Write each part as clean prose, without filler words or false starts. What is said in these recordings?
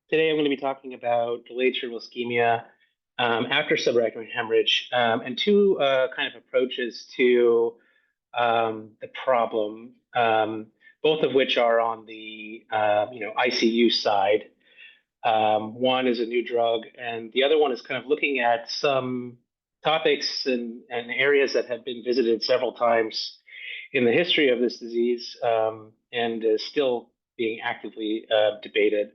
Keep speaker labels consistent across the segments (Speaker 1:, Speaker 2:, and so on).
Speaker 1: Today I'm going to be talking about delayed cerebral ischemia after subarachnoid hemorrhage and two kind of approaches to the problem, both of which are on the ICU side. One is a new drug, and the other one is kind of looking at some topics and areas that have been visited several times in the history of this disease and is still being actively debated.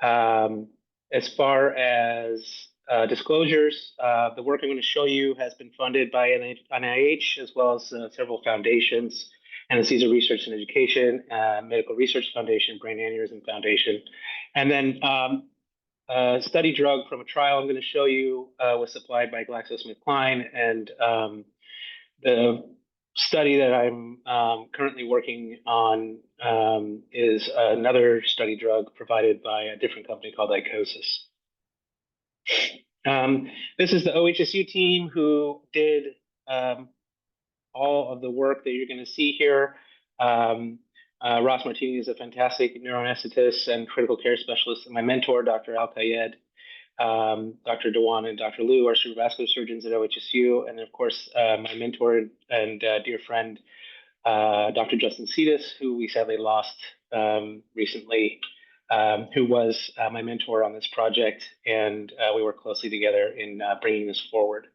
Speaker 1: Um, as far as disclosures, the work I'm going to show you has been funded by NIH as well as several foundations, anesthesia research and education, medical research foundation, brain aneurysm foundation, and then a study drug from a trial I'm going to show you was supplied by GlaxoSmithKline, and the study that I'm currently working on is another study drug provided by a different company called Icosis. This is the OHSU team who did all of the work that you're going to see here. Ross Martini is a fantastic neuroanesthetist and critical care specialist. And my mentor, Dr. Al Kayed, Dr. Dewan and Dr. Liu are cerebrovascular surgeons at OHSU. And of course, my mentor and dear friend, Dr. Justin Cetus, who we sadly lost recently, who was my mentor on this project. And we worked closely together in bringing this forward.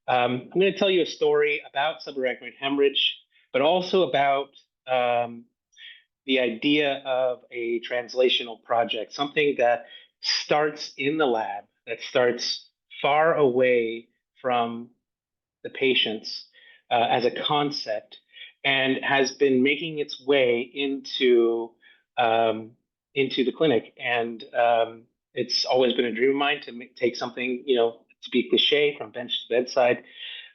Speaker 1: I'm going to tell you a story about subarachnoid hemorrhage, but also about the idea of a translational project, something that starts in the lab, that starts far away from the patients as a concept, and has been making its way into the clinic. And it's always been a dream of mine to take something, to be cliche, from bench to bedside.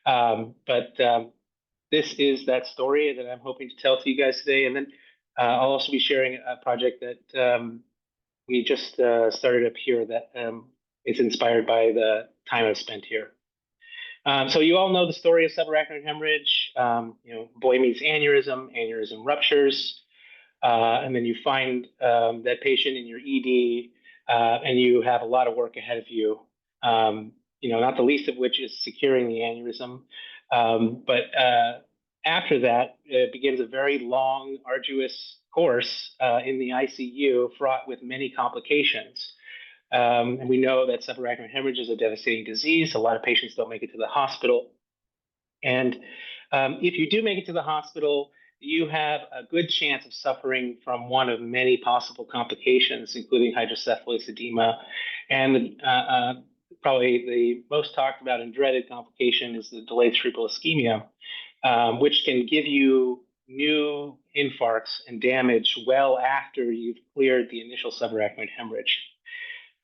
Speaker 1: But this is that story that I'm hoping to tell to you guys today. And then I'll also be sharing a project that we just started up here that is inspired by the time I've spent here. So you all know the story of subarachnoid hemorrhage. Boy meets aneurysm, aneurysm ruptures, and then you find that patient in your ED, and you have a lot of work ahead of you. Not the least of which is securing the aneurysm. But after that, it begins a very long, arduous course in the ICU, fraught with many complications. And we know that subarachnoid hemorrhage is a devastating disease. A lot of patients don't make it to the hospital. And if you do make it to the hospital, you have a good chance of suffering from one of many possible complications, including hydrocephalus, edema, and probably the most talked about and dreaded complication is the delayed cerebral ischemia, which can give you new infarcts and damage well after you've cleared the initial subarachnoid hemorrhage.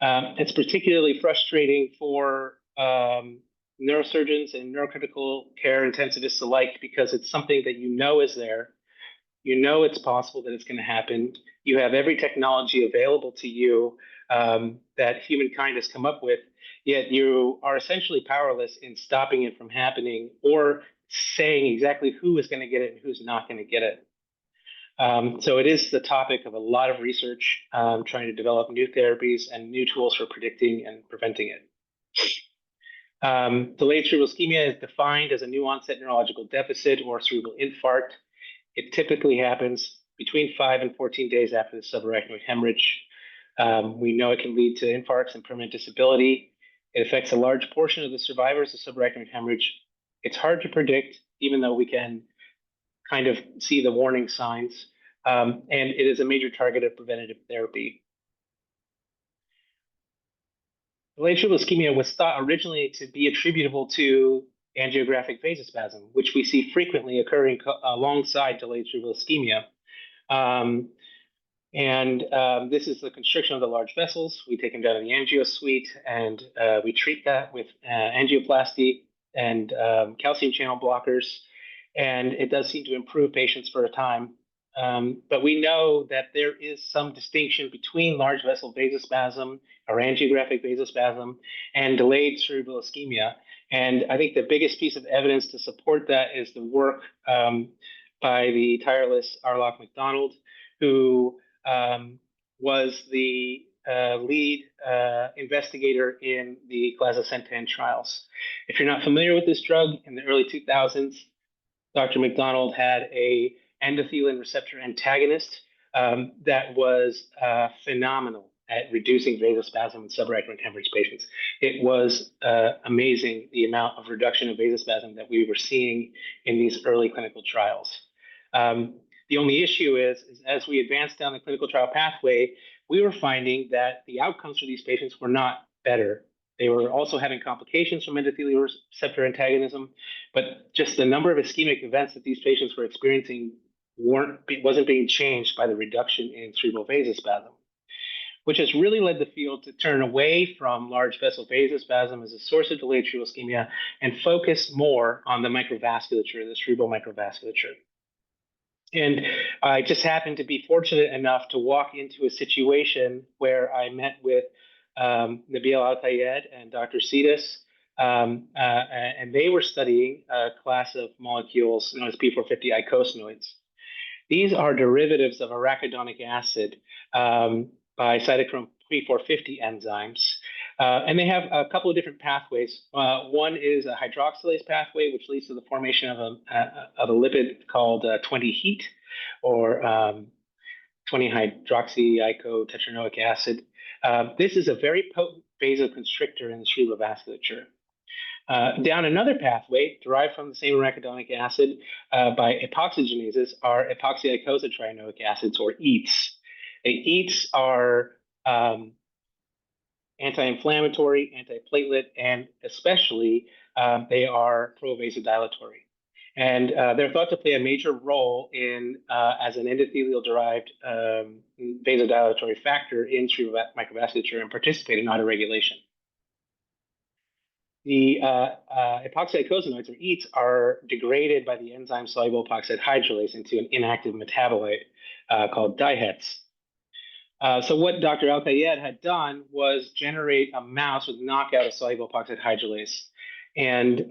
Speaker 1: It's particularly frustrating for neurosurgeons and neurocritical care intensivists alike because it's something that is there. You know it's possible that it's going to happen. You have every technology available to you that humankind has come up with, yet you are essentially powerless in stopping it from happening or saying exactly who is going to get it and who's not going to get it. So it is the topic of a lot of research, trying to develop new therapies and new tools for predicting and preventing it. Delayed cerebral ischemia is defined as a new onset neurological deficit or cerebral infarct. It typically happens between 5 and 14 days after the subarachnoid hemorrhage. We know it can lead to infarcts and permanent disability. It affects a large portion of the survivors of subarachnoid hemorrhage. It's hard to predict, even though we can kind of see the warning signs, and it is a major target of preventative therapy. Delayed cerebral ischemia was thought originally to be attributable to angiographic vasospasm, which we see frequently occurring alongside delayed cerebral ischemia. This is the constriction of the large vessels. We take them down to the angio suite, and we treat that with angioplasty and calcium channel blockers. And it does seem to improve patients for a time. But we know that there is some distinction between large vessel vasospasm or angiographic vasospasm and delayed cerebral ischemia. And I think the biggest piece of evidence to support that is the work by the tireless Arlock MacDonald, who was the lead investigator in the clazosentan trials. If you're not familiar with this drug, in the early 2000s, Dr. McDonald had a endothelin receptor antagonist that was phenomenal at reducing vasospasm in subarachnoid hemorrhage patients. It was amazing the amount of reduction of vasospasm that we were seeing in these early clinical trials. The only issue is as we advanced down the clinical trial pathway, we were finding that the outcomes for these patients were not better. They were also having complications from endothelial receptor antagonism, but just the number of ischemic events that these patients were experiencing wasn't being changed by the reduction in cerebral vasospasm, which has really led the field to turn away from large vessel vasospasm as a source of delayed cerebral ischemia and focus more on the microvasculature, the cerebral microvasculature. And I just happened to be fortunate enough to walk into a situation where I met with Nabil Al-Tayed and Dr. Cetus, and they were studying a class of molecules known as P450 icosanoids. These are derivatives of arachidonic acid by cytochrome P450 enzymes. And they have a couple of different pathways. One is a hydroxylase pathway, which leads to the formation of a lipid called 20-HEAT, or 20-hydroxyicotetranoic acid. This is a very potent vasoconstrictor in the cerebral vasculature. Down another pathway, derived from the same arachidonic acid by epoxygenases, are epoxyicosatrienoic acids, or EATs. EATs are anti-inflammatory, antiplatelet, and especially they are pro-vasodilatory. And they're thought to play a major role in as an endothelial-derived vasodilatory factor in cerebral microvasculature and participate in autoregulation. The epoxyicosatrienoids, or EATs, are degraded by the enzyme soluble epoxide hydrolase into an inactive metabolite called DIHETs. So what Dr. Al-Tayed had done was generate a mouse with knockout of soluble epoxide hydrolase. And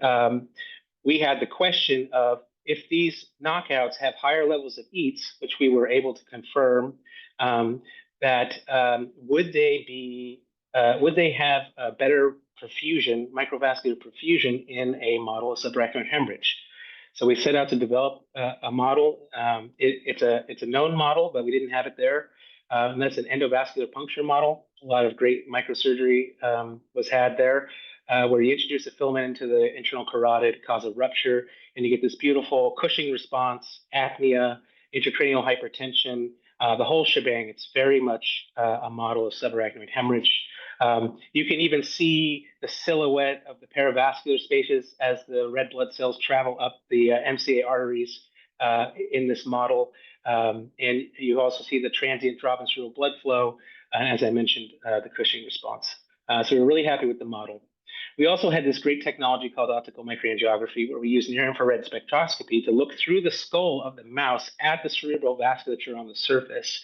Speaker 1: we had the question of, if these knockouts have higher levels of EATs, which we were able to confirm, that would they have a better perfusion, microvascular perfusion, in a model of subarachnoid hemorrhage? So we set out to develop a model. It's a known model, but we didn't have it there. And that's an endovascular puncture model. A lot of great microsurgery was had there, where you introduce a filament into the internal carotid, cause a rupture, and you get this beautiful Cushing response, apnea, intracranial hypertension, the whole shebang. It's very much a model of subarachnoid hemorrhage. You can even see the silhouette of the peravascular spaces as the red blood cells travel up the MCA arteries in this model. And you also see the transient drop in cerebral blood flow, and as I mentioned, the Cushing response. So we're really happy with the model. We also had this great technology called optical microangiography, where we use near-infrared spectroscopy to look through the skull of the mouse at the cerebral vasculature on the surface,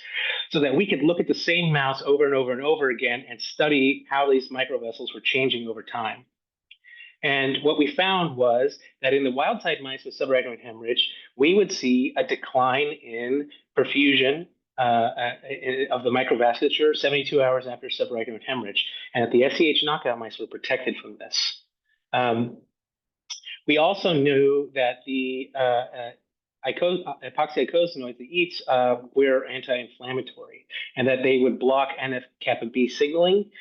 Speaker 1: so that we could look at the same mouse over and over and over again and study how these microvessels were changing over time. And what we found was that in the wild-type mice with subarachnoid hemorrhage, we would see a decline in perfusion of the microvasculature 72 hours after subarachnoid hemorrhage, and that the SCH knockout mice were protected from this. We also knew that the epoxyicosatrienoids, the EATs, were anti-inflammatory, and that they would block NF-kappa B signaling,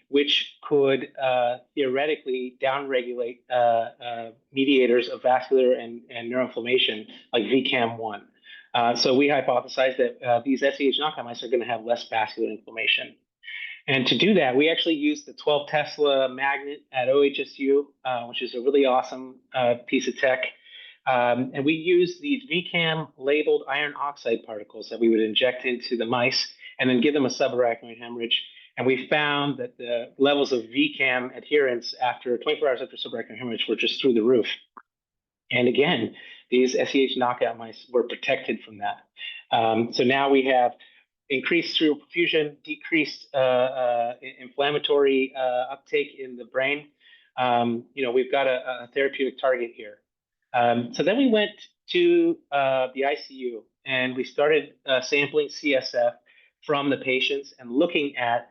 Speaker 1: which could theoretically downregulate mediators of vascular and neuroinflammation like VCAM1. So we hypothesized that these SCH knockout mice are going to have less vascular inflammation. And to do that, we actually used the 12 Tesla magnet at OHSU, which is a really awesome piece of tech. And we used these VCAM labeled iron oxide particles that we would inject into the mice and then give them a subarachnoid hemorrhage. And we found that the levels of VCAM adherence after 24 hours after subarachnoid hemorrhage were just through the roof. And again, these SCH knockout mice were protected from that. So now we have increased cerebral perfusion, decreased inflammatory uptake in the brain. We've got a therapeutic target here. So then we went to the ICU and we started sampling CSF from the patients and looking at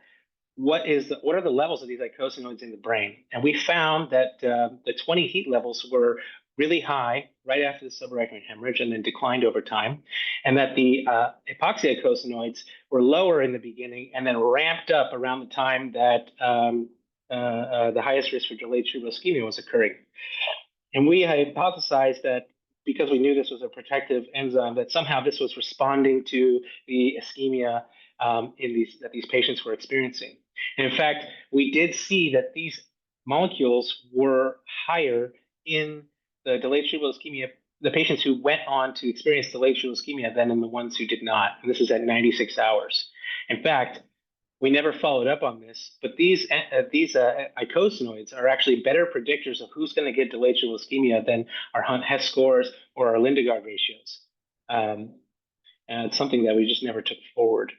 Speaker 1: what are the levels of these icosanoids in the brain. And we found that the 20 heat levels were really high right after the subarachnoid hemorrhage and then declined over time, and that the epoxy icosanoids were lower in the beginning and then ramped up around the time that the highest risk for delayed cerebral ischemia was occurring. And we hypothesized that because we knew this was a protective enzyme, that somehow this was responding to the ischemia that these patients were experiencing. And in fact, we did see that these molecules were higher in the delayed cerebral ischemia, the patients who went on to experience delayed cerebral ischemia, than in the ones who did not. And this is at 96 hours. In fact, we never followed up on this, but these icosanoids are actually better predictors of who's going to get delayed cerebral ischemia than our Hunt-Hess scores or our Lindegard ratios. And it's something that we just never took forward.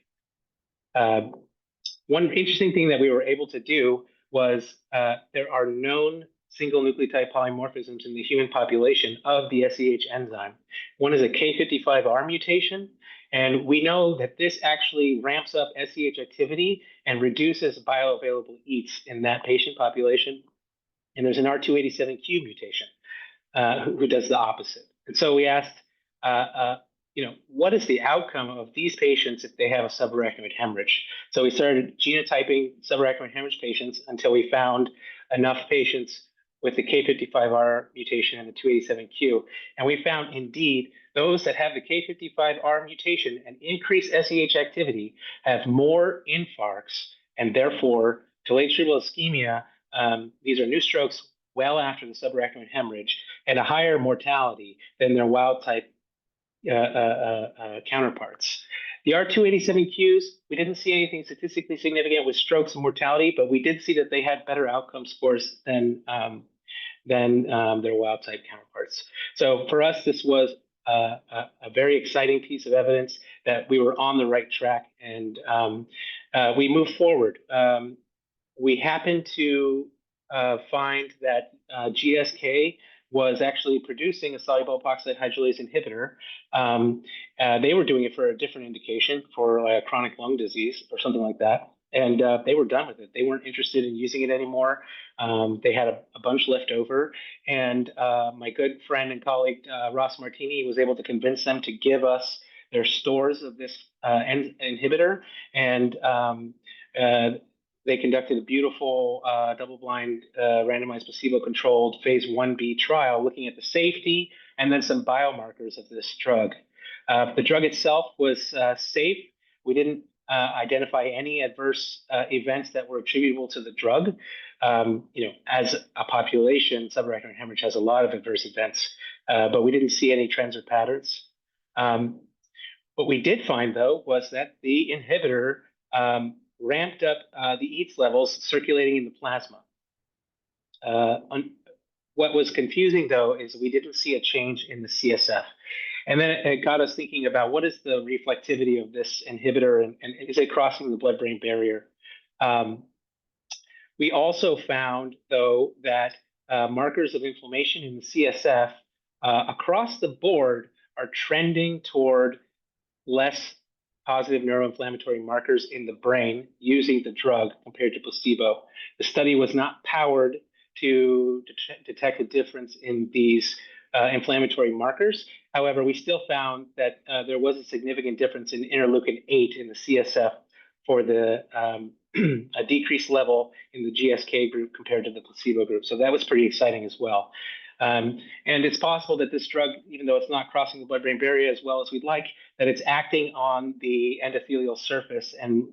Speaker 1: One interesting thing that we were able to do was there are known single nucleotide polymorphisms in the human population of the SEH enzyme. One is a K55R mutation, and we know that this actually ramps up SEH activity and reduces bioavailable EATs in that patient population. And there's an R287Q mutation who does the opposite. And so we asked, what is the outcome of these patients if they have a subarachnoid hemorrhage? So we started genotyping subarachnoid hemorrhage patients until we found enough patients with the K55R mutation and the 287Q. And we found, indeed, those that have the K55R mutation and increased SEH activity have more infarcts and therefore delayed cerebral ischemia. These are new strokes well after the subarachnoid hemorrhage, and a higher mortality than their wild type counterparts. The R287Qs, we didn't see anything statistically significant with strokes and mortality, but we did see that they had better outcome scores than their wild type counterparts. So for us, this was a very exciting piece of evidence that we were on the right track, and we moved forward. We happened to find that GSK was actually producing a soluble epoxide hydrolase inhibitor. They were doing it for a different indication, for like a chronic lung disease or something like that. And they were done with it. They weren't interested in using it anymore. They had a bunch left over. And my good friend and colleague, Ross Martini, was able to convince them to give us their stores of this inhibitor. And they conducted a beautiful double-blind, randomized, placebo-controlled phase 1b trial looking at the safety and then some biomarkers of this drug. The drug itself was safe. We didn't identify any adverse events that were attributable to the drug. As a population, subarachnoid hemorrhage has a lot of adverse events, but we didn't see any trends or patterns. What we did find, though, was that the inhibitor ramped up the EATs levels circulating in the plasma. What was confusing, though, is we didn't see a change in the CSF. And then it got us thinking about what is the reflectivity of this inhibitor, and is it crossing the blood-brain barrier? We also found, though, that markers of inflammation in the CSF across the board are trending toward less positive neuroinflammatory markers in the brain using the drug compared to placebo. The study was not powered to detect a difference in these inflammatory markers. However, we still found that there was a significant difference in interleukin-8 in the CSF for the a decreased level in the GSK group compared to the placebo group. So that was pretty exciting as well. And it's possible that this drug, even though it's not crossing the blood-brain barrier as well as we'd like, that it's acting on the endothelial surface and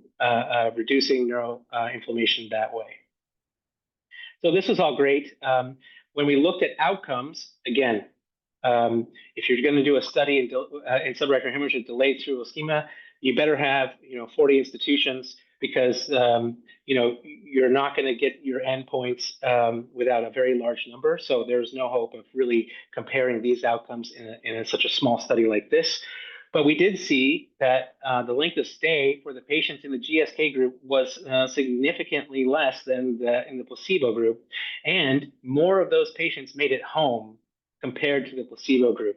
Speaker 1: reducing neuroinflammation that way. So this was all great. When we looked at outcomes, again, if you're going to do a study in subarachnoid hemorrhage with delayed cerebral ischemia, you better have 40 institutions, because you're not going to get your endpoints without a very large number. So there's no hope of really comparing these outcomes in such a small study like this. But we did see that the length of stay for the patients in the GSK group was significantly less than in the placebo group, and more of those patients made it home compared to the placebo group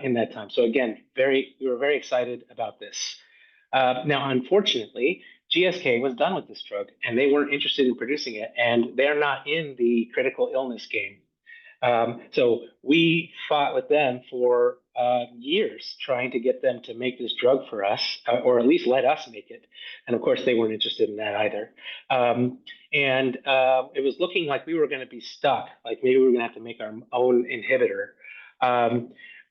Speaker 1: in that time. So again, we were very excited about this. Now, unfortunately, GSK was done with this drug, and they weren't interested in producing it, and they're not in the critical illness game. So we fought with them for years trying to get them to make this drug for us, or at least let us make it. And of course, they weren't interested in that either. And it was looking like we were going to be stuck, like maybe we were going to have to make our own inhibitor.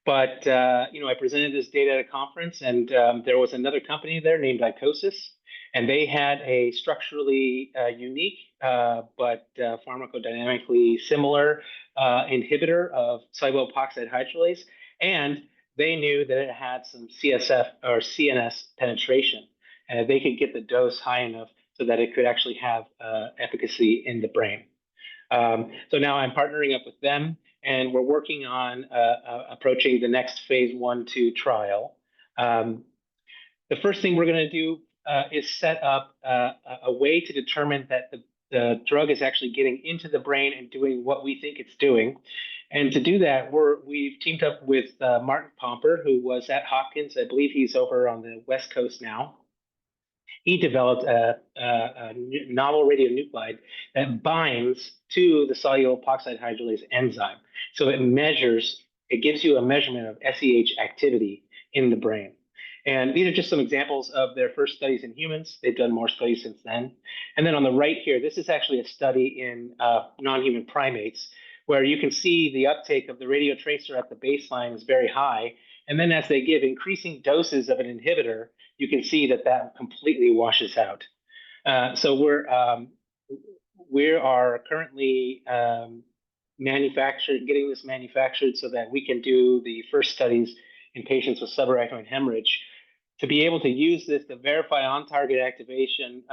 Speaker 1: But I presented this data at a conference, and there was another company there named Icosis, and they had a structurally unique but pharmacodynamically similar inhibitor of soluble epoxide hydrolase, and they knew that it had some CSF or CNS penetration, and they could get the dose high enough so that it could actually have efficacy in the brain. So now I'm partnering up with them, and we're working on approaching the next phase 1/2 trial. The first thing we're going to do is set up a way to determine that the drug is actually getting into the brain and doing what we think it's doing. And to do that, we've teamed up with Martin Pomper, who was at Hopkins. I believe he's over on the West Coast now. He developed a novel radionuclide that binds to the soluble epoxide hydrolase enzyme. So it gives you a measurement of SEH activity in the brain. And these are just some examples of their first studies in humans. They've done more studies since then. And then on the right here, this is actually a study in non-human primates, where you can see the uptake of the radiotracer at the baseline is very high. And then as they give increasing doses of an inhibitor, you can see that completely washes out. So we are currently getting this manufactured so that we can do the first studies in patients with subarachnoid hemorrhage, to be able to use this to verify on-target activity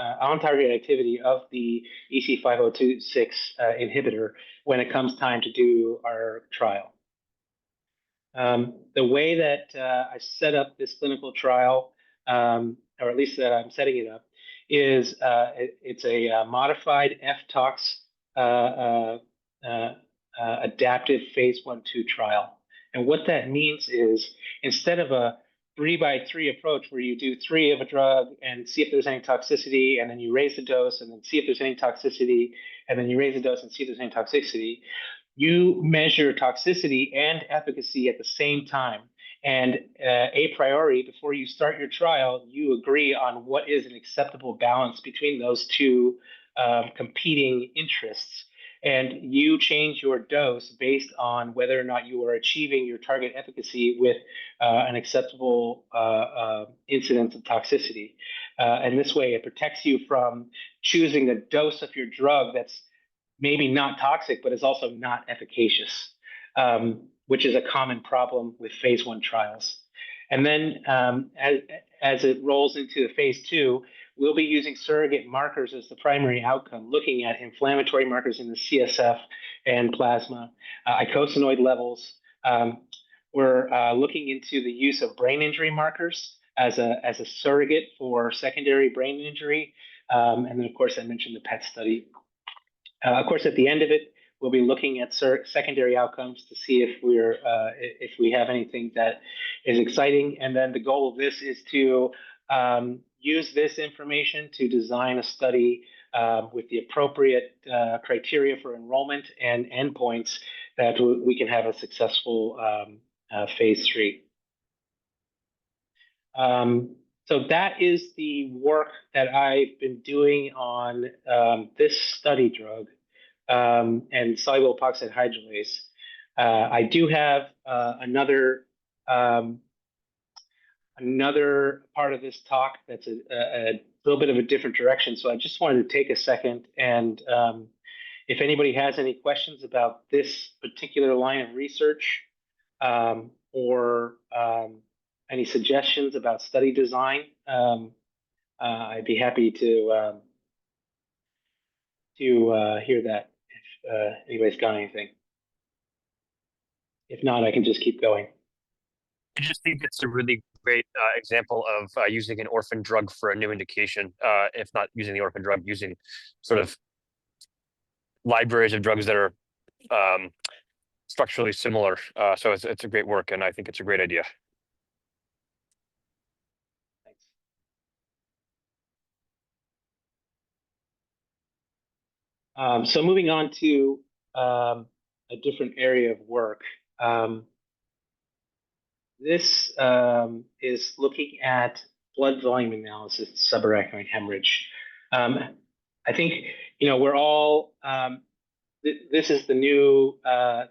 Speaker 1: of the EC5026 inhibitor when it comes time to do our trial. The way that I set up this clinical trial, or at least that I'm setting it up, is it's a modified FTOX adaptive phase 1/2 trial. And what that means is, instead of a 3-by-3 approach where you do 3 of a drug and see if there's any toxicity, and then you raise the dose and then see if there's any toxicity, and then you raise the dose and see if there's any toxicity, you measure toxicity and efficacy at the same time. And a priori, before you start your trial, you agree on what is an acceptable balance between those two competing interests. And you change your dose based on whether or not you are achieving your target efficacy with an acceptable incidence of toxicity. And this way, it protects you from choosing a dose of your drug that's maybe not toxic, but is also not efficacious, which is a common problem with phase 1 trials. And then as it rolls into the phase 2, we'll be using surrogate markers as the primary outcome, looking at inflammatory markers in the CSF and plasma, icosanoid levels. We're looking into the use of brain injury markers as a surrogate for secondary brain injury. And then, of course, I mentioned the PET study. Of course, at the end of it, we'll be looking at secondary outcomes to see if we have anything that is exciting. And then the goal of this is to use this information to design a study with the appropriate criteria for enrollment and endpoints that we can have a successful phase 3. So that is the work that I've been doing on this study drug and soluble epoxide hydrolase. I do have another part of this talk that's a little bit of a different direction. So I just wanted to take a second, and if anybody has any questions about this particular line of research, or any suggestions about study design, I'd be happy to hear that if anybody's got anything. If not, I can just keep going.
Speaker 2: I just think it's a really great example of using an orphan drug for a new indication, if not using the orphan drug, using sort of libraries of drugs that are structurally similar. So it's a great work, and I think it's a great idea.
Speaker 1: So moving on to a different area of work. This is looking at blood volume analysis, subarachnoid hemorrhage. I think we're all. This is the new.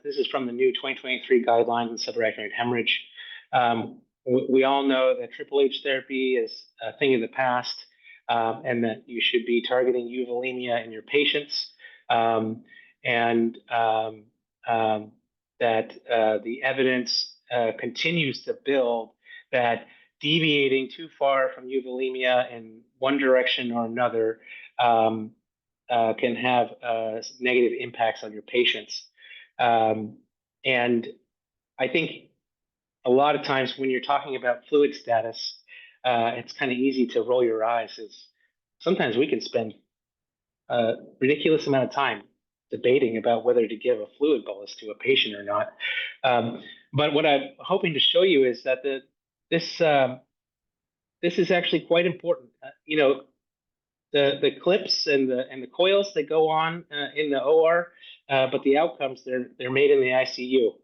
Speaker 1: This is from the new 2023 guidelines on subarachnoid hemorrhage. We all know that Triple H therapy is a thing of the past, and that you should be targeting euvolemia in your patients, and that the evidence continues to build that deviating too far from euvolemia in one direction or another can have negative impacts on your patients. And I think a lot of times when you're talking about fluid status, it's kind of easy to roll your eyes. Sometimes we can spend a ridiculous amount of time debating about whether to give a fluid bolus to a patient or not. But what I'm hoping to show you is that this is actually quite important. The clips and the coils that go on in the OR, but the outcomes they're made in the ICU.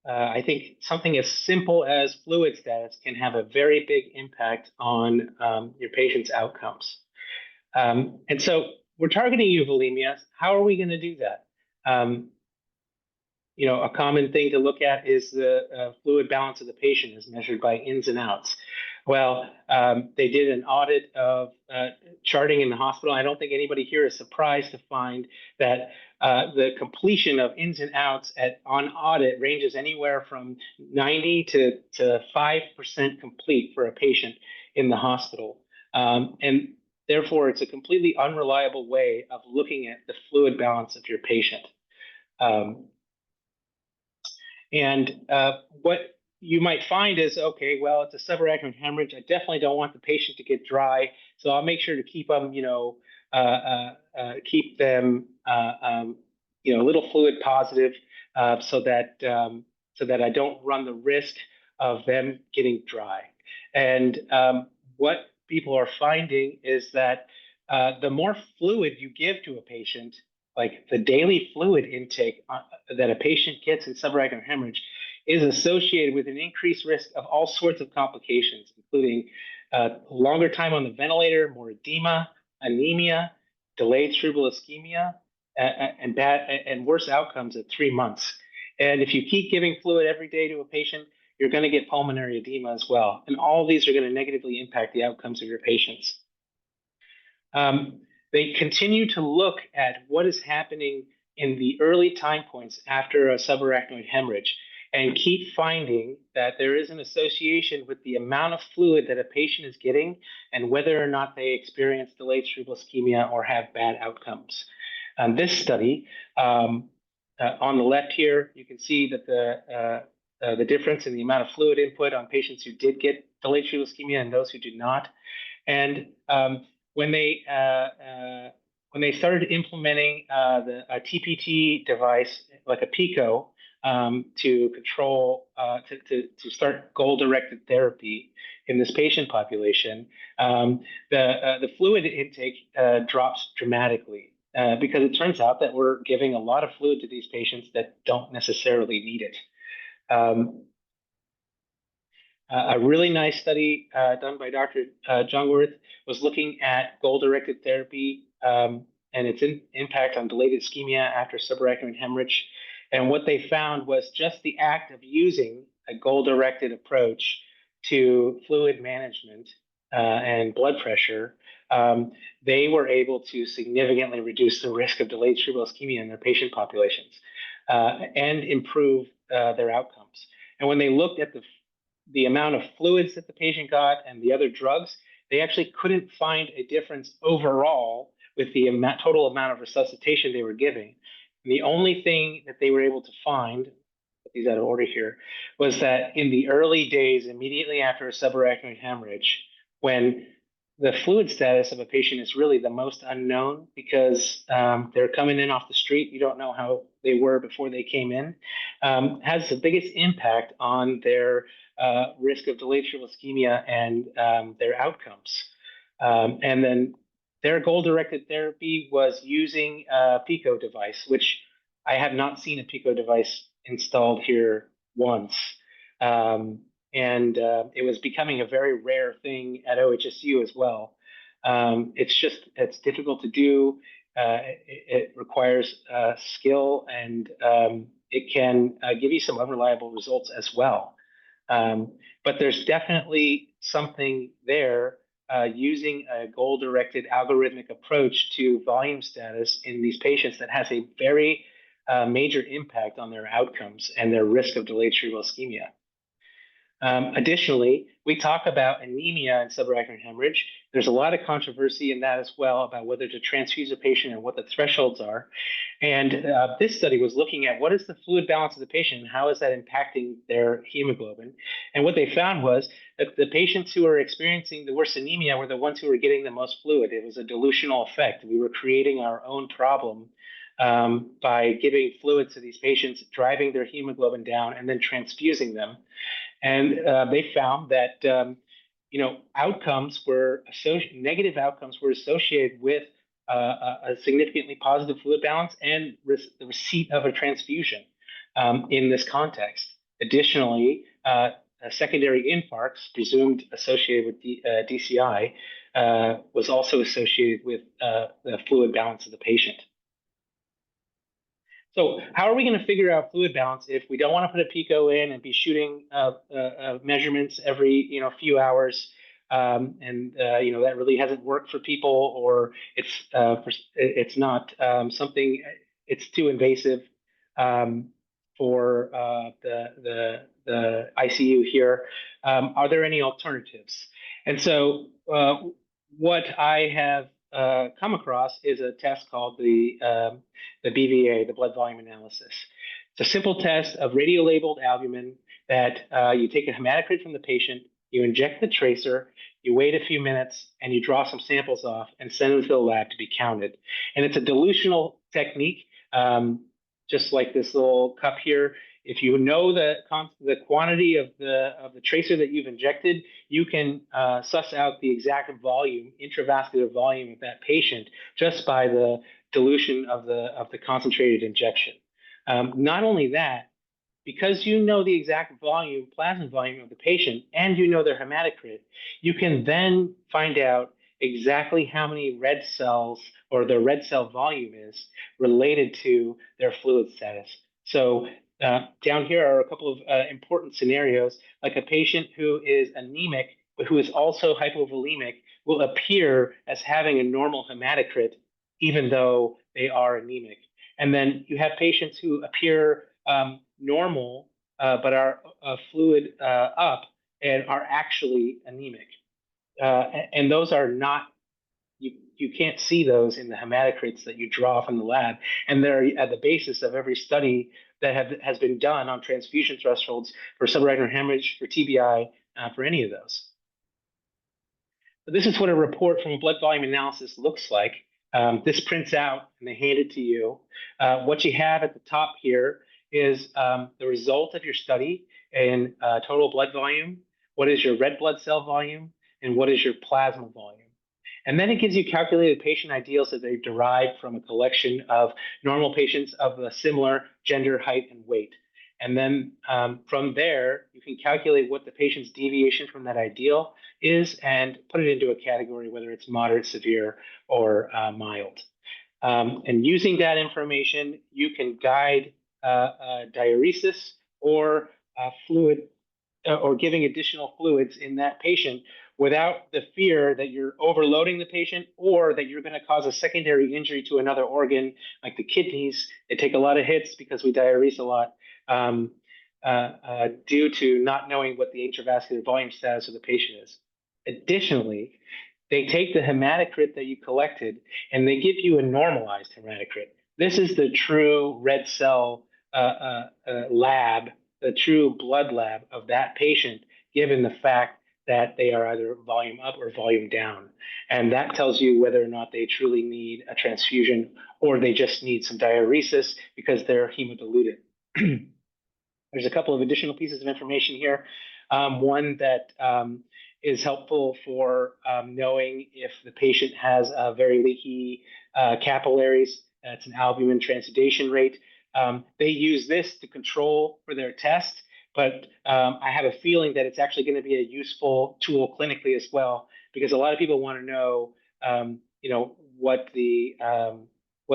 Speaker 1: I think something as simple as fluid status can have a very big impact on your patient's outcomes. And so we're targeting euvolemia. How are we going to do that? A common thing to look at is the fluid balance of the patient as measured by ins and outs. Well, they did an audit of charting in the hospital. I don't think anybody here is surprised to find that the completion of ins and outs on audit ranges anywhere from 90 to 5% complete for a patient in the hospital. And therefore, it's a completely unreliable way of looking at the fluid balance of your patient. What you might find is, okay, well, it's a subarachnoid hemorrhage. I definitely don't want the patient to get dry, so I'll make sure to keep them, keep them, a little fluid positive, so that I don't run the risk of them getting dry. And what people are finding is that the more fluid you give to a patient, like the daily fluid intake that a patient gets in subarachnoid hemorrhage, is associated with an increased risk of all sorts of complications, including longer time on the ventilator, more edema, anemia, delayed cerebral ischemia, and worse outcomes at 3 months. And if you keep giving fluid every day to a patient, you're going to get pulmonary edema as well. And all of these are going to negatively impact the outcomes of your patients. They continue to look at what is happening in the early time points after a subarachnoid hemorrhage and keep finding that there is an association with the amount of fluid that a patient is getting and whether or not they experience delayed cerebral ischemia or have bad outcomes. This study, on the left here, you can see that the difference in the amount of fluid input on patients who did get delayed cerebral ischemia and those who did not. And when they started implementing a TPT device like a PICO to control to start goal-directed therapy in this patient population, the fluid intake drops dramatically because it turns out that we're giving a lot of fluid to these patients that don't necessarily need it. A really nice study done by Dr. Jungwirth was looking at goal-directed therapy and its impact on delayed ischemia after subarachnoid hemorrhage. And what they found was just the act of using a goal-directed approach to fluid management and blood pressure, they were able to significantly reduce the risk of delayed cerebral ischemia in their patient populations and improve their outcomes. And when they looked at the amount of fluids that the patient got and the other drugs, they actually couldn't find a difference overall with the total amount of resuscitation they were giving. And the only thing that they were able to find, put these out of order here, was that in the early days, immediately after a subarachnoid hemorrhage, when the fluid status of a patient is really the most unknown because they're coming in off the street, you don't know how they were before they came in, has the biggest impact on their risk of delayed cerebral ischemia and their outcomes. And then their goal-directed therapy was using a Pico device, which I have not seen a Pico device installed here once. And it was becoming a very rare thing at OHSU as well. It's difficult to do. It requires skill, and it can give you some unreliable results as well. But there's definitely something there using a goal-directed algorithmic approach to volume status in these patients that has a very major impact on their outcomes and their risk of delayed cerebral ischemia. Additionally, we talk about anemia and subarachnoid hemorrhage. There's a lot of controversy in that as well about whether to transfuse a patient and what the thresholds are. And this study was looking at what is the fluid balance of the patient and how is that impacting their hemoglobin. And what they found was that the patients who were experiencing the worst anemia were the ones who were getting the most fluid. It was a dilutional effect. We were creating our own problem by giving fluids to these patients, driving their hemoglobin down, and then transfusing them. And they found that negative outcomes were associated with a significantly positive fluid balance and the receipt of a transfusion in this context. Additionally, secondary infarcts presumed associated with DCI was also associated with the fluid balance of the patient. So how are we going to figure out fluid balance if we don't want to put a Pico in and be shooting measurements every few hours, and that really hasn't worked for people, or it's not something, it's too invasive for the ICU here. Are there any alternatives? And so what I have come across is a test called the BVA, the blood volume analysis. It's a simple test of radiolabeled albumin that you take a hematocrit from the patient, you inject the tracer, you wait a few minutes, and you draw some samples off and send them to the lab to be counted. And it's a dilutional technique, just like this little cup here. If you know the quantity of the tracer that you've injected, you can suss out the exact volume, intravascular volume of that patient just by the dilution of the concentrated injection. Not only that, because you know the exact volume, plasma volume of the patient, and you know their hematocrit, you can then find out exactly how many red cells or their red cell volume is related to their fluid status. So down here are a couple of important scenarios, like a patient who is anemic, but who is also hypovolemic, will appear as having a normal hematocrit, even though they are anemic. And then you have patients who appear normal, but are fluid up and are actually anemic. And those are not, you can't see those in the hematocrits that you draw from the lab. And they're at the basis of every study that has been done on transfusion thresholds for subarachnoid hemorrhage, for TBI, for any of those. But this is what a report from a blood volume analysis looks like. This prints out and they hand it to you. What you have at the top here is the result of your study in total blood volume, what is your red blood cell volume, and what is your plasma volume. And then it gives you calculated patient ideals that they've derived from a collection of normal patients of a similar gender, height, and weight. And then from there, you can calculate what the patient's deviation from that ideal is and put it into a category, whether it's moderate, severe, or mild. And using that information, you can guide diuresis or fluid or giving additional fluids in that patient without the fear that you're overloading the patient or that you're going to cause a secondary injury to another organ like the kidneys. They take a lot of hits because we diurese a lot due to not knowing what the intravascular volume status of the patient is. Additionally, they take the hematocrit that you collected and they give you a normalized hematocrit. This is the true red cell lab, the true blood lab of that patient, given the fact that they are either volume up or volume down. And that tells you whether or not they truly need a transfusion or they just need some diuresis because they're hemodiluted. There's a couple of additional pieces of information here. One that is helpful for knowing if the patient has very leaky capillaries. It's an albumin transudation rate. They use this to control for their test, but I have a feeling that it's actually going to be a useful tool clinically as well, because a lot of people want to know, what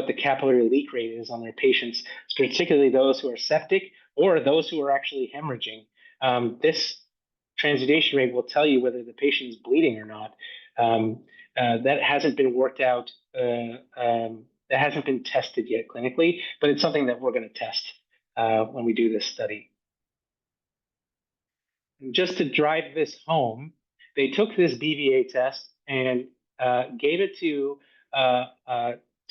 Speaker 1: the capillary leak rate is on their patients, particularly those who are septic or those who are actually hemorrhaging. This transudation rate will tell you whether the patient is bleeding or not. That hasn't been worked out. That hasn't been tested yet clinically, but it's something that we're going to test when we do this study. And just to drive this home, they took this BVA test and gave it to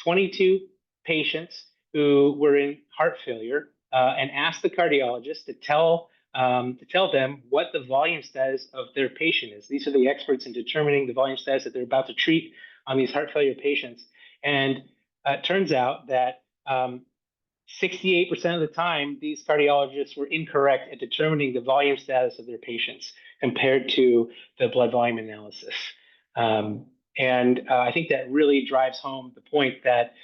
Speaker 1: 22 patients who were in heart failure and asked the cardiologist to tell them what the volume status of their patient is. These are the experts in determining the volume status that they're about to treat on these heart failure patients. And it turns out that 68% of the time, these cardiologists were incorrect at determining the volume status of their patients compared to the blood volume analysis. And I think that really drives home the point that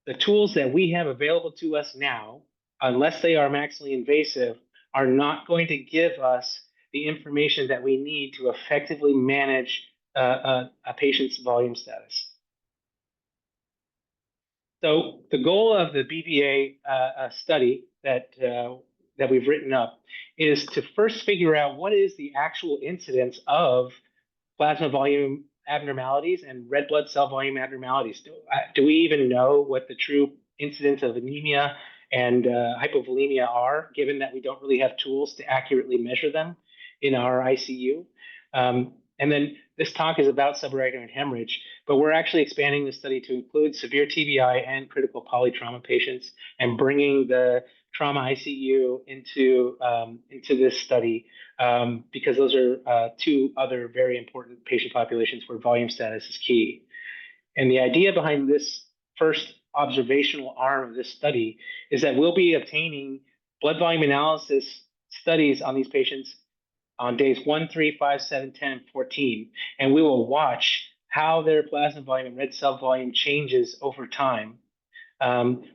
Speaker 1: the tools that we have available to us now, unless they are maximally invasive, are not going to give us the information that we need to effectively manage a patient's volume status. So the goal of the BVA study that we've written up is to first figure out what is the actual incidence of plasma volume abnormalities and red blood cell volume abnormalities. Do we even know what the true incidence of anemia and hypovolemia are, given that we don't really have tools to accurately measure them in our ICU? And then this talk is about subarachnoid hemorrhage, but we're actually expanding the study to include severe TBI and critical polytrauma patients, and bringing the trauma ICU into this study because those are two other very important patient populations where volume status is key. And the idea behind this first observational arm of this study is that we'll be obtaining blood volume analysis studies on these patients on days 1, 3, 5, 7, 10, and 14, and we will watch how their plasma volume and red cell volume changes over time,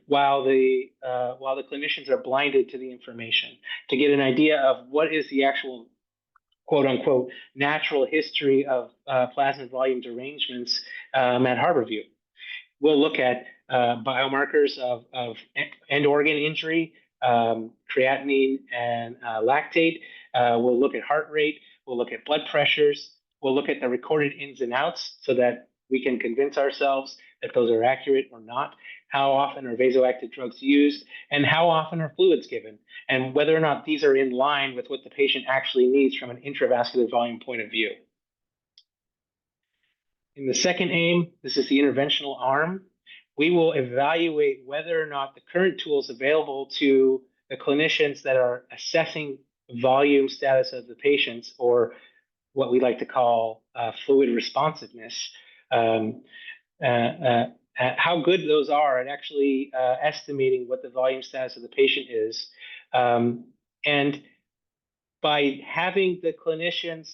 Speaker 1: while the clinicians are blinded to the information, to get an idea of what is the actual quote unquote natural history of plasma volume derangements at Harborview. We'll look at biomarkers of end organ injury, creatinine and lactate. We'll look at heart rate. We'll look at blood pressures. We'll look at the recorded ins and outs so that we can convince ourselves that those are accurate or not. How often are vasoactive drugs used, and how often are fluids given, and whether or not these are in line with what the patient actually needs from an intravascular volume point of view. In the second aim, this is the interventional arm. We will evaluate whether or not the current tools available to the clinicians that are assessing volume status of the patients, or what we like to call fluid responsiveness, how good those are at actually estimating what the volume status of the patient is. And by having the clinicians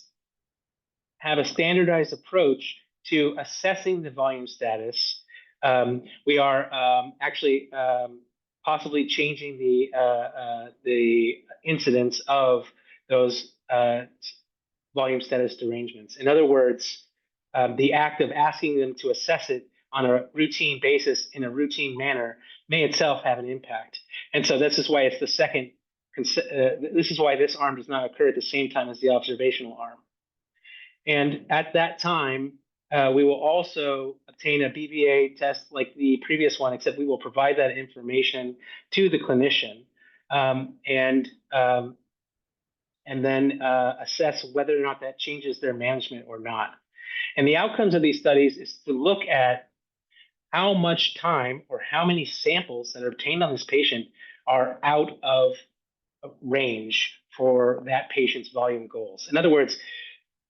Speaker 1: have a standardized approach to assessing the volume status, we are actually possibly changing the incidence of those volume status derangements. In other words, the act of asking them to assess it on a routine basis in a routine manner may itself have an impact. And so this is why it's the second. This is why this arm does not occur at the same time as the observational arm. And at that time, we will also obtain a BVA test like the previous one, except we will provide that information to the clinician and then assess whether or not that changes their management or not. And the outcomes of these studies is to look at how much time or how many samples that are obtained on this patient are out of range for that patient's volume goals. In other words,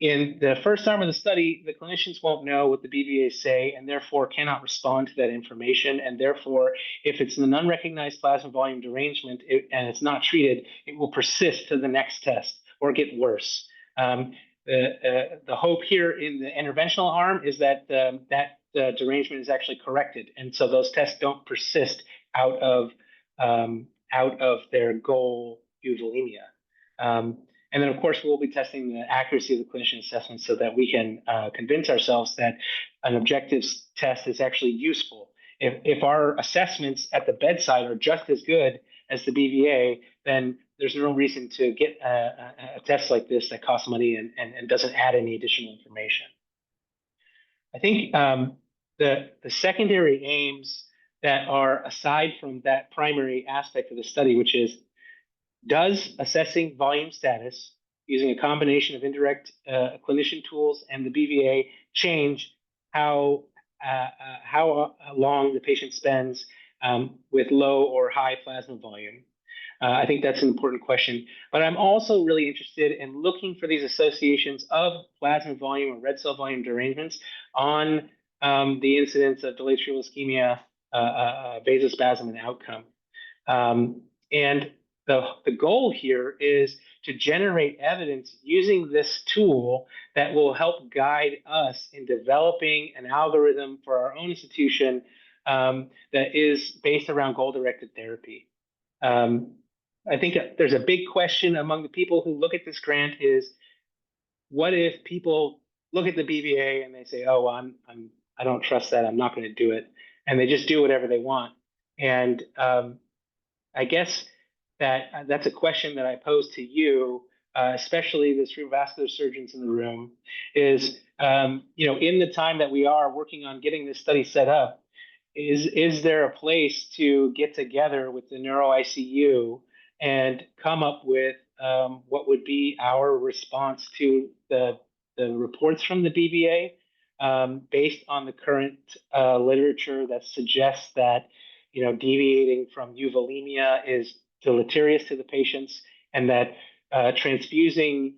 Speaker 1: in the first arm of the study, the clinicians won't know what the BVAs say and therefore cannot respond to that information. And therefore, if it's an unrecognized plasma volume derangement and it's not treated, it will persist to the next test or get worse. the hope here in the interventional arm is that that derangement is actually corrected, and so those tests don't persist out of their goal euvolemia. And then, of course, we'll be testing the accuracy of the clinician assessment so that we can convince ourselves that an objective test is actually useful. If our assessments at the bedside are just as good as the BVA, then there's no reason to get a test like this that costs money and doesn't add any additional information. I think the secondary aims that are aside from that primary aspect of the study, which is, does assessing volume status using a combination of indirect clinician tools and the BVA change how long the patient spends with low or high plasma volume? I think that's an important question. But I'm also really interested in looking for these associations of plasma volume or red cell volume derangements on the incidence of delayed cerebral ischemia, vasospasm, and outcome. And the goal here is to generate evidence using this tool that will help guide us in developing an algorithm for our own institution that is based around goal-directed therapy. I think there's a big question among the people who look at this grant is, what if people look at the BVA and they say, oh, I don't trust that, I'm not going to do it, and they just do whatever they want? And I guess that's a question that I pose to you, especially the cerebrovascular surgeons in the room, is, in the time that we are working on getting this study set up, is there a place to get together with the neuro ICU and come up with what would be our response to the reports from the BVA based on the current literature that suggests that deviating from euvolemia is deleterious to the patients, and that transfusing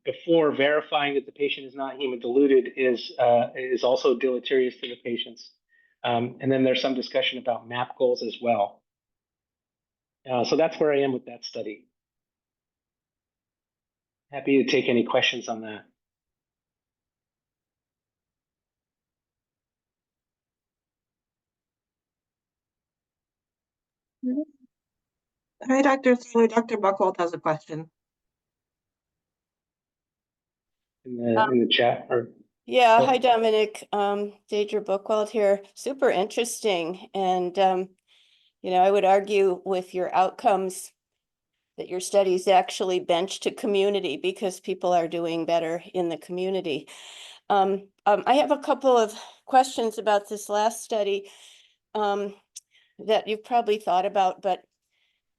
Speaker 1: before verifying that the patient is not hemodiluted is also deleterious to the patients. And then there's some discussion about MAP goals as well. So that's where I am with that study. Happy to take any questions on that.
Speaker 3: Hi, Dr. Siler. Dr. Buchwald has a question.
Speaker 1: In the chat? Or
Speaker 4: yeah, hi, Dominic. Deidre Buchwald here. Super interesting. And, I would argue with your outcomes that your studies actually bench to community because people are doing better in the community. I have a couple of questions about this last study that you've probably thought about, but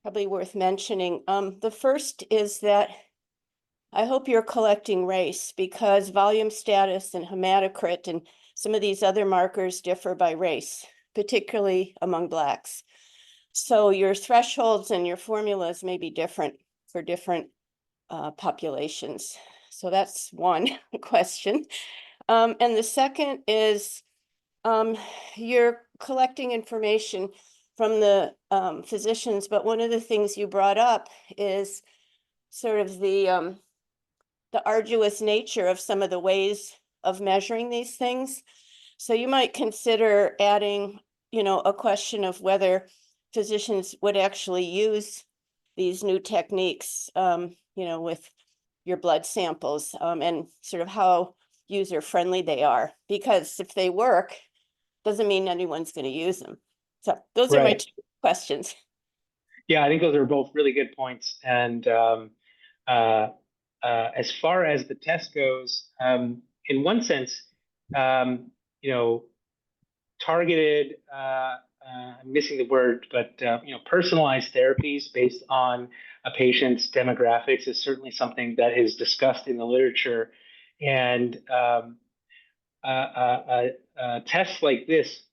Speaker 4: probably worth mentioning. The first is that I hope you're collecting race, because volume status and hematocrit and some of these other markers differ by race, particularly among Blacks. So your thresholds and your formulas may be different for different populations. So that's one question. And the second is you're collecting information from the physicians, but one of the things you brought up is sort of the arduous nature of some of the ways of measuring these things. So you might consider adding, a question of whether physicians would actually use these new techniques, with your blood samples and sort of how user-friendly they are. Because if they work, doesn't mean anyone's going to use them. So those are my two questions.
Speaker 1: Yeah, I think those are both really good points. And as far as the test goes, in one sense, targeted, I'm missing the word, but personalized therapies based on a patient's demographics is certainly something that is discussed in the literature. And tests like this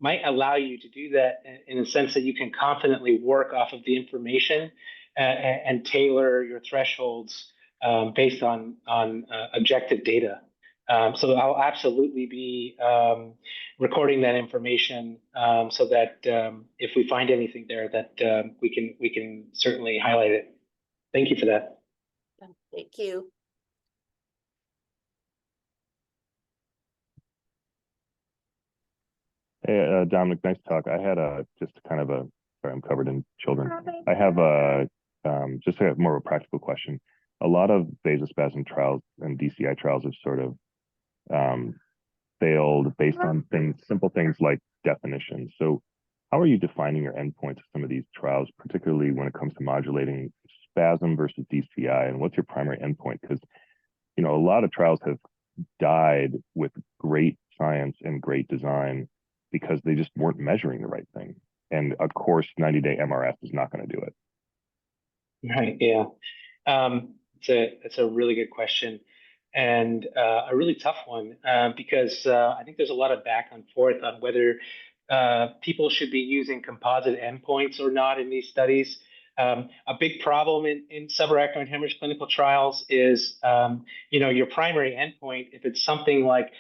Speaker 1: might allow you to do that in the sense that you can confidently work off of the information and tailor your thresholds based on objective data. So I'll absolutely be recording that information so that if we find anything there, that we can certainly highlight it. Thank you for that.
Speaker 4: Thank you.
Speaker 5: Hey, Dominic, nice talk. I had just kind of a, sorry, I'm covered in children. I have just more of a practical question. A lot of vasospasm trials and DCI trials have sort of failed based on simple things like definitions. So how are you defining your endpoints of some of these trials, particularly when it comes to modulating spasm versus DCI? And what's your primary endpoint? Because, a lot of trials have died with great science and great design because they just weren't measuring the right thing. And of course, 90-day MRS is not going to do it.
Speaker 1: Right. Yeah. It's a really good question, and a really tough one, because I think there's a lot of back and forth on whether people should be using composite endpoints or not in these studies. A big problem in subarachnoid hemorrhage clinical trials is, your primary endpoint, if it's something like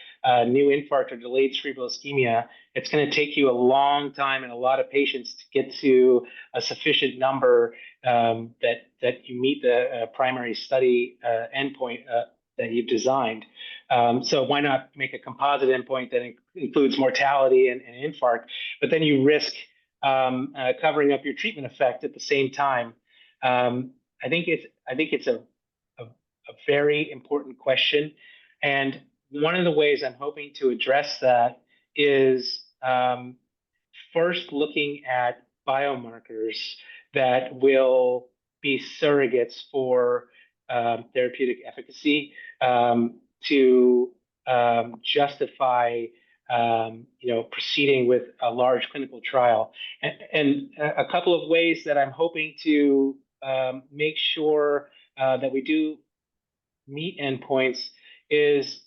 Speaker 1: new infarct or delayed cerebral ischemia, it's going to take you a long time and a lot of patients to get to a sufficient number that you meet the primary study endpoint that you've designed. So why not make a composite endpoint that includes mortality and infarct, but then you risk covering up your treatment effect at the same time. I think it's a very important question, and one of the ways I'm hoping to address that is first looking at biomarkers that will be surrogates for therapeutic efficacy to justify proceeding with a large clinical trial. And a couple of ways that I'm hoping to make sure that we do meet endpoints is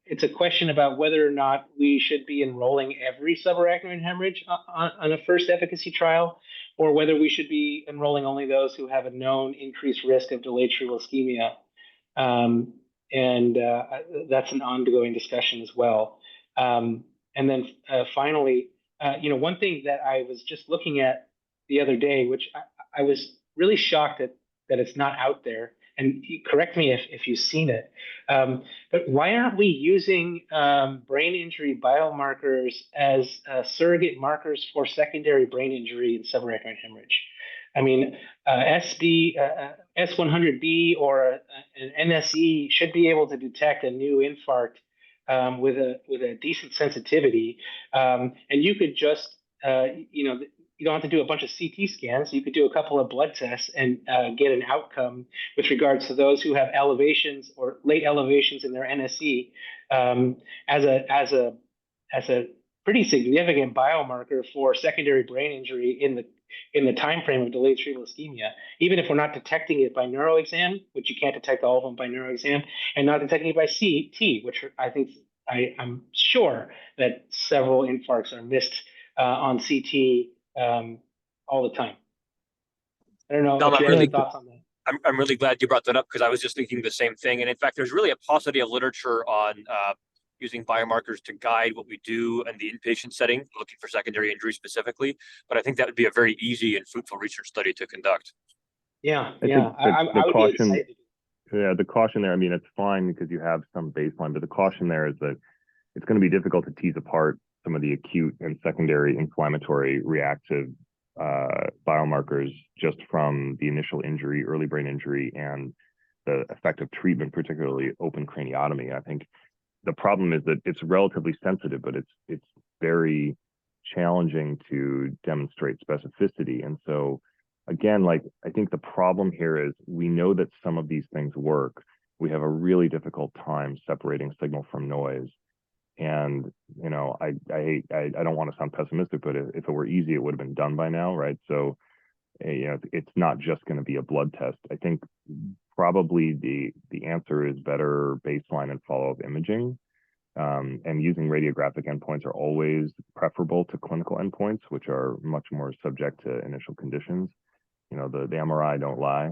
Speaker 1: it's a question about whether or not we should be enrolling every subarachnoid hemorrhage on a first efficacy trial, or whether we should be enrolling only those who have a known increased risk of delayed cerebral ischemia. And that's an ongoing discussion as well. And then finally, one thing that I was just looking at the other day, which I was really shocked that it's not out there, and correct me if you've seen it, but why aren't we using brain injury biomarkers as surrogate markers for secondary brain injury in subarachnoid hemorrhage? I mean, S100B or an NSE should be able to detect a new infarct with a decent sensitivity, and you could just you don't have to do a bunch of CT scans. You could do a couple of blood tests and get an outcome with regards to those who have elevations or late elevations in their NSE as a pretty significant biomarker for secondary brain injury in the time frame of delayed cerebral ischemia. Even if we're not detecting it by neuroexam, which you can't detect all of them by neuroexam, and not detecting it by CT, which I'm sure that several infarcts are missed on CT all the time. I don't know
Speaker 2: Dom,
Speaker 1: if you have any thoughts on that.
Speaker 2: I'm really glad you brought that up, because I was just thinking the same thing. And in fact, there's really a paucity of literature on using biomarkers to guide what we do in the inpatient setting, looking for secondary injury specifically. But I think that would be a very easy and fruitful research study to conduct.
Speaker 5: I would caution, be excited. Yeah, the caution there, I mean, it's fine because you have some baseline, but the caution there is that it's going to be difficult to tease apart some of the acute and secondary inflammatory reactive biomarkers just from the initial injury, early brain injury, and the effective treatment, particularly open craniotomy. I think the problem is that it's relatively sensitive, but it's very challenging to demonstrate specificity. And so again, I think the problem here is we know that some of these things work. We have a really difficult time separating signal from noise. And I don't want to sound pessimistic, but if it were easy, it would have been done by now, right? So it's not just going to be a blood test. I think probably the answer is better baseline and follow-up imaging, and using radiographic endpoints are always preferable to clinical endpoints, which are much more subject to initial conditions. The MRI don't lie.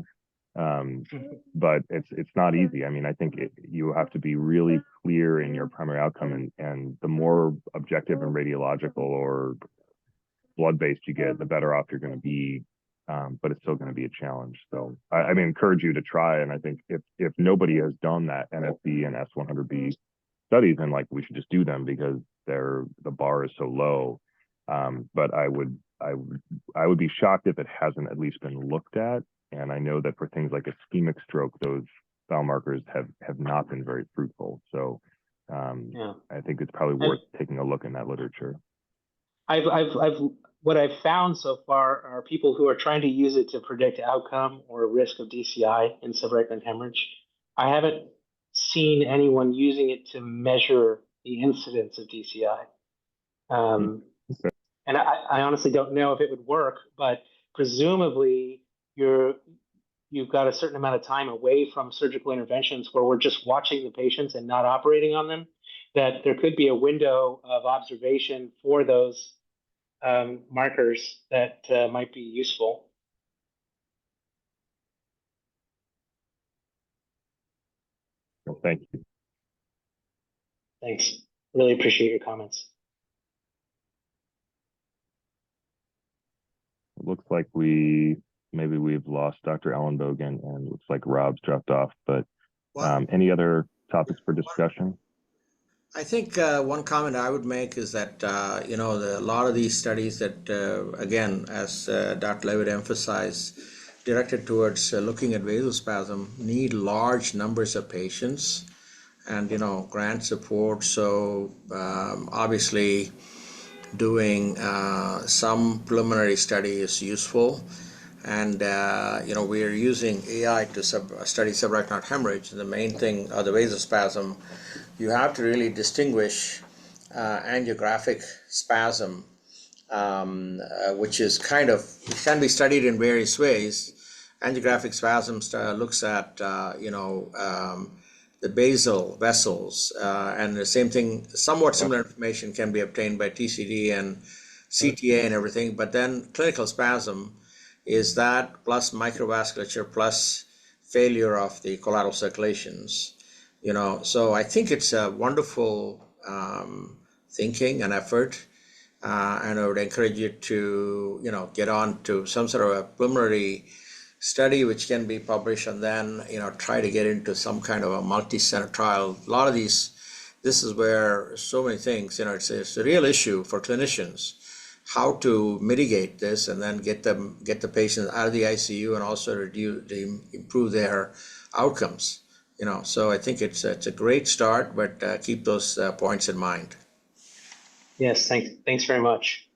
Speaker 5: But it's not easy. I mean, I think you have to be really clear in your primary outcome, and the more objective and radiological or blood-based you get, the better off you're going to be. But it's still going to be a challenge. So I encourage you to try. And I think if nobody has done that NSB and S100B studies, and like we should just do them because the bar is so low. But I would be shocked if it hasn't at least been looked at. And I know that for things like ischemic stroke, those biomarkers have not been very fruitful. So I think it's probably worth taking a look in that literature.
Speaker 1: What I've found so far are people who are trying to use it to predict outcome or risk of DCI in subarachnoid hemorrhage. I haven't seen anyone using it to measure the incidence of DCI.
Speaker 5: Okay.
Speaker 1: And I honestly don't know if it would work, but presumably you've got a certain amount of time away from surgical interventions where we're just watching the patients and not operating on them, that there could be a window of observation for those markers that might be useful.
Speaker 5: Well, thank you.
Speaker 1: Thanks. Really appreciate your comments.
Speaker 5: It looks like we've lost Dr. Ellenbogen, and it looks like Rob's dropped off. But any other topics for discussion?
Speaker 6: I think one comment I would make is that a lot of these studies that again, as Dr. Levitt emphasized, directed towards looking at vasospasm need large numbers of patients and grant support. So obviously doing some preliminary study is useful. And we are using AI to study subarachnoid hemorrhage. The main thing, the vasospasm, you have to really distinguish angiographic spasm, which is it can be studied in various ways. Angiographic spasm looks at the basal vessels, and the same thing, somewhat similar information can be obtained by TCD and CTA and everything. But then clinical spasm is that plus microvasculature plus failure of the collateral circulations. So I think it's a wonderful thinking and effort, and I would encourage you to get on to some sort of a preliminary study which can be published, and then try to get into some kind of a multi-center trial. A lot of this is where so many things, it's a real issue for clinicians, how to mitigate this and then get the patients out of the ICU and also improve their outcomes. So I think it's a great start, but keep those points in mind.
Speaker 1: Yes, thanks very much.